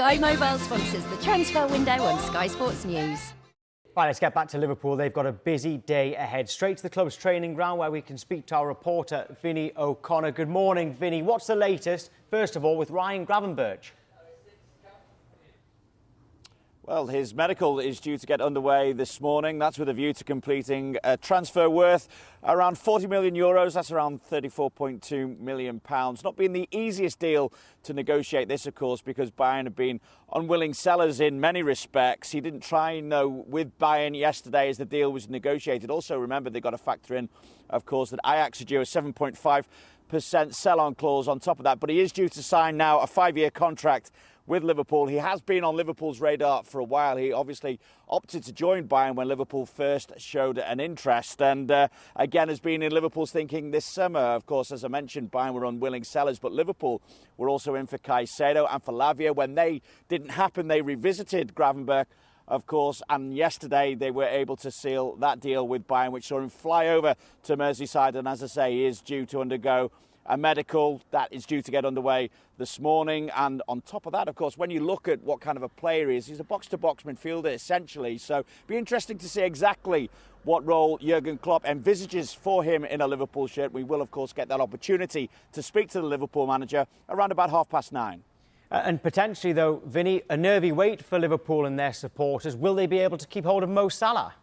Sky Mobile sponsors the transfer window on Sky Sports News. Right, let's get back to Liverpool. They've got a busy day ahead. Straight to the club's training ground where we can speak to our reporter, Vinny O'Connor. Good morning, Vinny. What's the latest, first of all, with Ryan Gravenberch? Well, his medical is due to get underway this morning. That's with a view to completing a transfer worth around €40 million. That's around £34.2 million. Not been the easiest deal to negotiate this, of course, because Bayern have been unwilling sellers in many respects. He didn't try, though, with Bayern yesterday as the deal was negotiated. Also, remember, they've got to factor in, of course, that Ajax are due a 7.5% sell-on clause on top of that. But he is due to sign now a 5-year contract with Liverpool. He has been on Liverpool's radar for a while. He obviously opted to join Bayern when Liverpool first showed an interest, and again has been in Liverpool's thinking this summer. Of course, as I mentioned, Bayern were unwilling sellers, but Liverpool were also in for Caicedo and for Lavia. When they didn't happen, they revisited Gravenberch, of course, and yesterday they were able to seal that deal with Bayern, which saw him fly over to Merseyside, and as I say, he is due to undergo a medical that is due to get underway this morning. And on top of that, of course, when you look at what kind of a player he is, he's a box-to-box midfielder essentially, so it'll be interesting to see exactly what role Jurgen Klopp envisages for him in a Liverpool shirt. We will, of course, get that opportunity to speak to the Liverpool manager around about 9:30. And potentially, though, Vinny, a nervy wait for Liverpool and their supporters. Will they be able to keep hold of Mo Salah?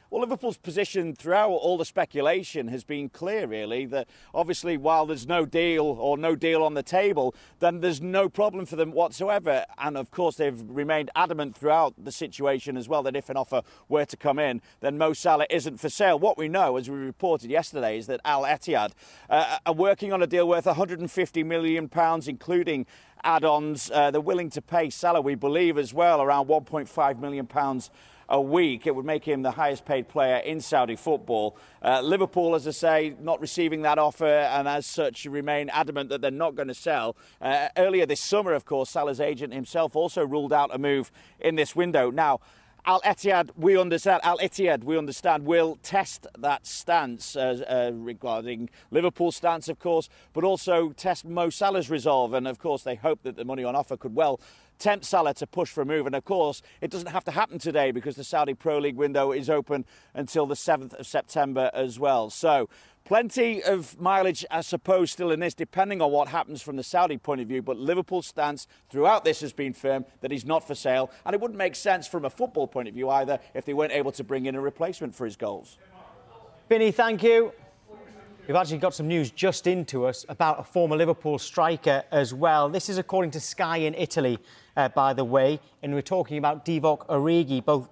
Well, Liverpool's position throughout all the speculation has been clear, really, that obviously while there's no deal on the table, then there's no problem for them whatsoever. And, of course, they've remained adamant throughout the situation as well that if an offer were to come in, then Mo Salah isn't for sale. What we know, as we reported yesterday, is that Al-Ittihad are working on a deal worth £150 million, including add-ons. They're willing to pay Salah, we believe, as well, around £1.5 million a week. It would make him the highest paid player in Saudi football. Liverpool, as I say, not receiving that offer, and as such remain adamant that they're not going to sell. Earlier this summer, of course, Salah's agent himself also ruled out a move in this window. Now, Al-Ittihad, we understand, will test that stance regarding Liverpool's stance, of course, but also test Mo Salah's resolve. And, of course, they hope that the money on offer could well tempt Salah to push for a move. And, of course, it doesn't have to happen today because the Saudi Pro League window is open until the 7th of September as well. So plenty of mileage, I suppose, still in this, depending on what happens from the Saudi point of view. But Liverpool's stance throughout this has been firm that he's not for sale. And it wouldn't make sense from a football point of view either if they weren't able to bring in a replacement for his goals. Vinny, thank you. We've actually got some news just into us about a former Liverpool striker as well. This is according to Sky in Italy, by the way. And we're talking about Divock Origi. Both,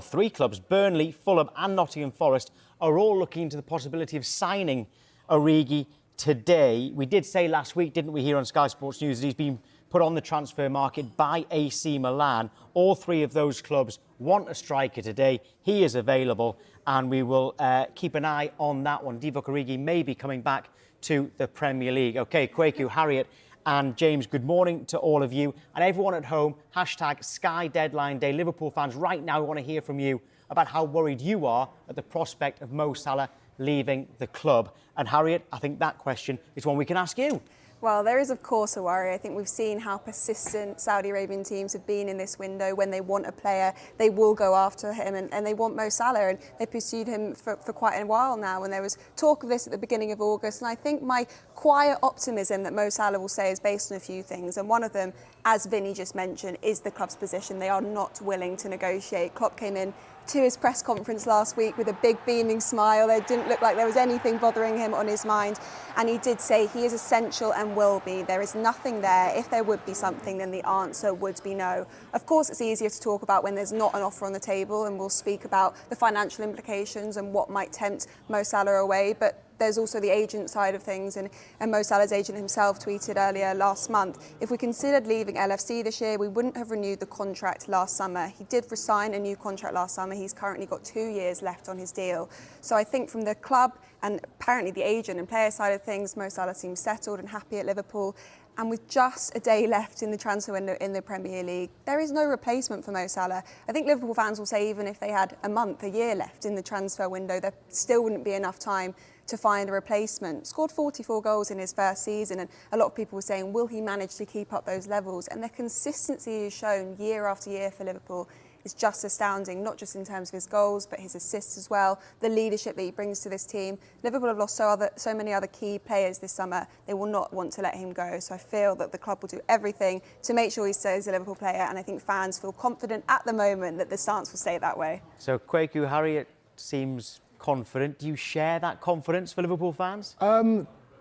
three clubs, Burnley, Fulham and Nottingham Forest, are all looking into the possibility of signing Origi today. We did say last week, didn't we, here on Sky Sports News, that he's been put on the transfer market by AC Milan. All three of those clubs want a striker today. He is available, and we will keep an eye on that one. Divock Origi may be coming back to the Premier League. OK, Kwaku, Harriet and James, good morning to all of you. And everyone at home, hashtag Sky Deadline Day. Liverpool fans, right now, we want to hear from you about how worried you are at the prospect of Mo Salah leaving the club. And Harriet, I think that question is one we can ask you. Well, there is, of course, a worry. I think we've seen how persistent Saudi Arabian teams have been in this window. When they want a player, they will go after him, and they want Mo Salah, and they pursued him for quite a while now. And there was talk of this at the beginning of August, and I think my quiet optimism that Mo Salah will say is based on a few things, and one of them, as Vinny just mentioned, is the club's position. They are not willing to negotiate. Klopp came in to his press conference last week with a big beaming smile. It didn't look like there was anything bothering him on his mind, and he did say he is essential and will be. There is nothing there. If there would be something, then the answer would be no. Of course, it's easier to talk about when there's not an offer on the table, and we'll speak about the financial implications and what might tempt Mo Salah away, but there's also the agent side of things, and Mo Salah's agent himself tweeted earlier last month, if we considered leaving LFC this year, we wouldn't have renewed the contract last summer. He did resign a new contract last summer. He's currently got 2 years left on his deal. So I think from the club and apparently the agent and player side of things, Mo Salah seems settled and happy at Liverpool. And with just a day left in the transfer window in the Premier League, there is no replacement for Mo Salah. I think Liverpool fans will say even if they had a month, a year left in the transfer window, there still wouldn't be enough time to find a replacement. Scored 44 goals in his first season, and a lot of people were saying, will he manage to keep up those levels? And the consistency he's shown year after year for Liverpool is just astounding, not just in terms of his goals, but his assists as well, the leadership that he brings to this team. Liverpool have lost so many other key players this summer. They will not want to let him go. So I feel that the club will do everything to make sure he stays a Liverpool player, and I think fans feel confident at the moment that the stance will stay that way. So, Kwaku, Harriet seems confident. Do you share that confidence for Liverpool fans?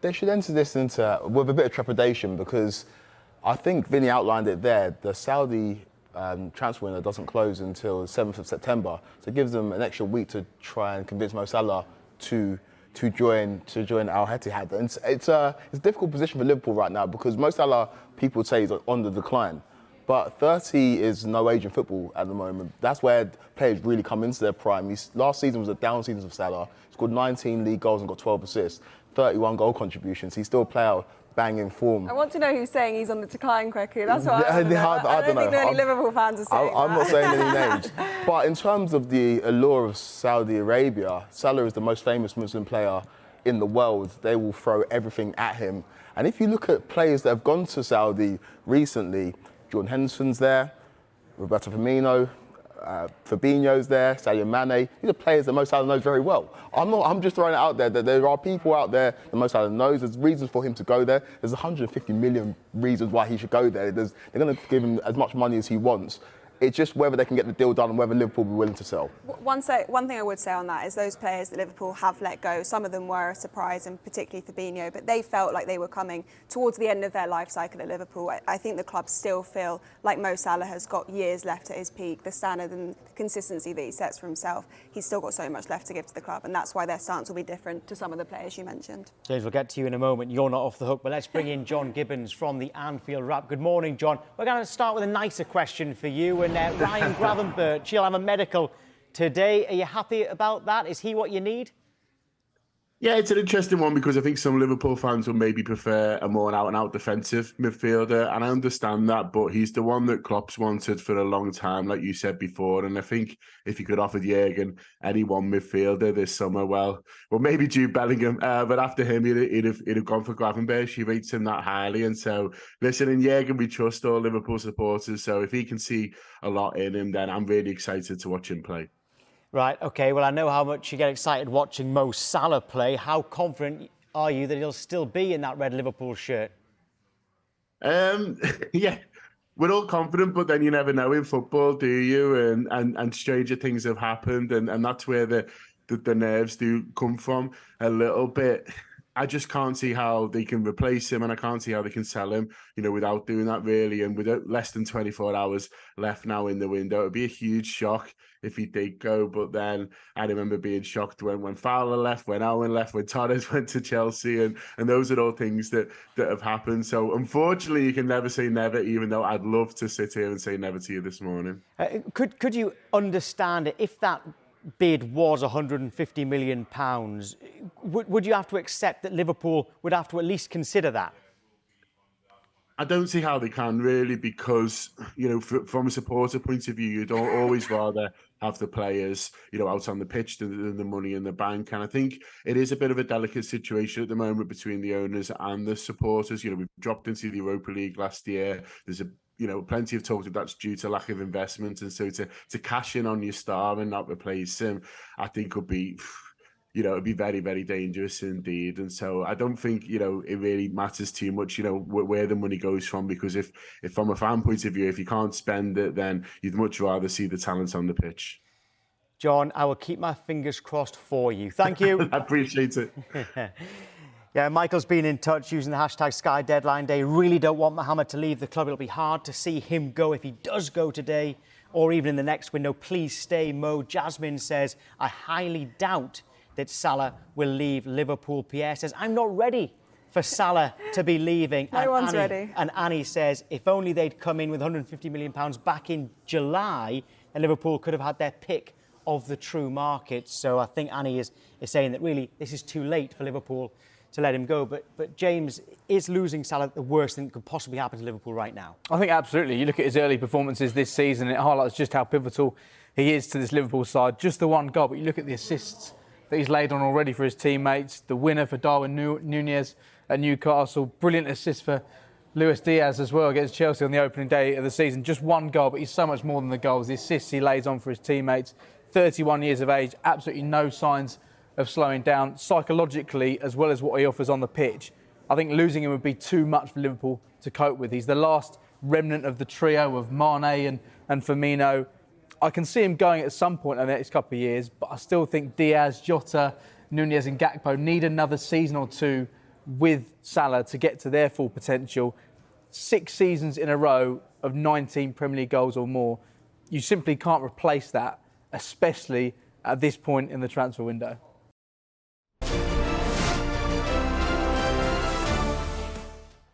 They should enter this with a bit of trepidation, because I think Vinny outlined it there. The Saudi transfer window doesn't close until the 7th of September, so it gives them an extra week to try and convince Mo Salah to join Al-Ittihad. And it's a difficult position for Liverpool right now, because Mo Salah, people would say, is on the decline. But 30 is no age in football at the moment. That's where players really come into their prime. Last season was a down season for Salah. He scored 19 league goals and got 12 assists, 31 goal contributions. He's still a player banging form. I want to know who's saying he's on the decline, Kwaku. That's what I don't think any Liverpool fans are saying I'm not saying any names. But in terms of the allure of Saudi Arabia, Salah is the most famous Muslim player in the world. They will throw everything at him. And if you look at players that have gone to Saudi recently, Jordan Henderson's there, Roberto Firmino, Fabinho's there, Sadio Mane. These are players that Mo Salah knows very well. I'm just throwing it out there that there are people out there that Mo Salah knows. There's reasons for him to go there. There's 150 million reasons why he should go there. They're going to give him as much money as he wants. It's just whether they can get the deal done and whether Liverpool will be willing to sell. One thing I would say on that is those players that Liverpool have let go, some of them were a surprise, and particularly Fabinho, but they felt like they were coming towards the end of their life cycle at Liverpool. I think the club still feel like Mo Salah has got years left at his peak. The standard and the consistency that he sets for himself, he's still got so much left to give to the club, and that's why their stance will be different to some of the players you mentioned. James, we'll get to you in a moment. You're not off the hook, but let's bring in John Gibbons from the Anfield Wrap. Good morning, John. We're going to start with a nicer question for you, and Ryan Gravenberch, he'll have a medical today. Are you happy about that? Is he what you need? Yeah, it's an interesting one, because I think some Liverpool fans will maybe prefer a more out-and-out defensive midfielder, and I understand that, but he's the one that Klopp's wanted for a long time, like you said before, and I think if you could offer Jurgen any one midfielder this summer, well, maybe Jude Bellingham, but after him, he'd have gone for Gravenberch. He rates him that highly, and so, listen, in Jurgen, we trust all Liverpool supporters, so if he can see a lot in him, then I'm really excited to watch him play. Right, OK, well, I know how much you get excited watching Mo Salah play. How confident are you that he'll still be in that red Liverpool shirt? Yeah, we're all confident, but then you never know in football, do you? And stranger things have happened, and that's where the nerves do come from a little bit. I just can't see how they can replace him, and I can't see how they can sell him, without doing that, really. And with less than 24 hours left now in the window, it would be a huge shock if he did go. But then I remember being shocked when Fowler left, when Owen left, when Torres went to Chelsea, and those are all things that have happened. So unfortunately, you can never say never, even though I'd love to sit here and say never to you this morning. Could you understand it if that bid was £150 million? Would you have to accept that Liverpool would have to at least consider that? I don't see how they can, really, because, from a supporter point of view, you'd always rather have the players, out on the pitch than the money in the bank. And I think it is a bit of a delicate situation at the moment between the owners and the supporters. We've dropped into the Europa League last year. There's plenty of talk that that's due to lack of investment. And so to cash in on your star and not replace him, I think would be, it'd be very, very dangerous indeed. And so I don't think, it really matters too much, where the money goes from, because if from a fan point of view, if you can't spend it, then you'd much rather see the talent on the pitch. John, I will keep my fingers crossed for you. Thank you. I appreciate it. Yeah, Michael's been in touch using the hashtag Sky Deadline Day. Really don't want Mohamed to leave the club. It'll be hard to see him go if he does go today or even in the next window. Please stay, Mo. Jasmine says, I highly doubt that Salah will leave Liverpool. Pierre says, I'm not ready for Salah to be leaving. No one's ready. And Annie says, if only they'd come in with £150 million back in July, then Liverpool could have had their pick of the true market. So I think Annie is saying that really this is too late for Liverpool to let him go. But James, is losing Salah the worst thing that could possibly happen to Liverpool right now? I think absolutely. You look at his early performances this season, it highlights just how pivotal he is to this Liverpool side. Just the one goal, but you look at the assists that he's laid on already for his teammates. The winner for Darwin Núñez at Newcastle. Brilliant assist for Luis Diaz as well against Chelsea on the opening day of the season. Just one goal, but he's so much more than the goals. The assists he lays on for his teammates. 31 years of age, absolutely no signs of slowing down psychologically as well as what he offers on the pitch. I think losing him would be too much for Liverpool to cope with. He's the last remnant of the trio of Mane and Firmino. I can see him going at some point in the next couple of years, but I still think Diaz, Jota, Núñez and Gakpo need another season or two with Salah to get to their full potential. 6 seasons in a row of 19 Premier League goals or more. You simply can't replace that, especially at this point in the transfer window.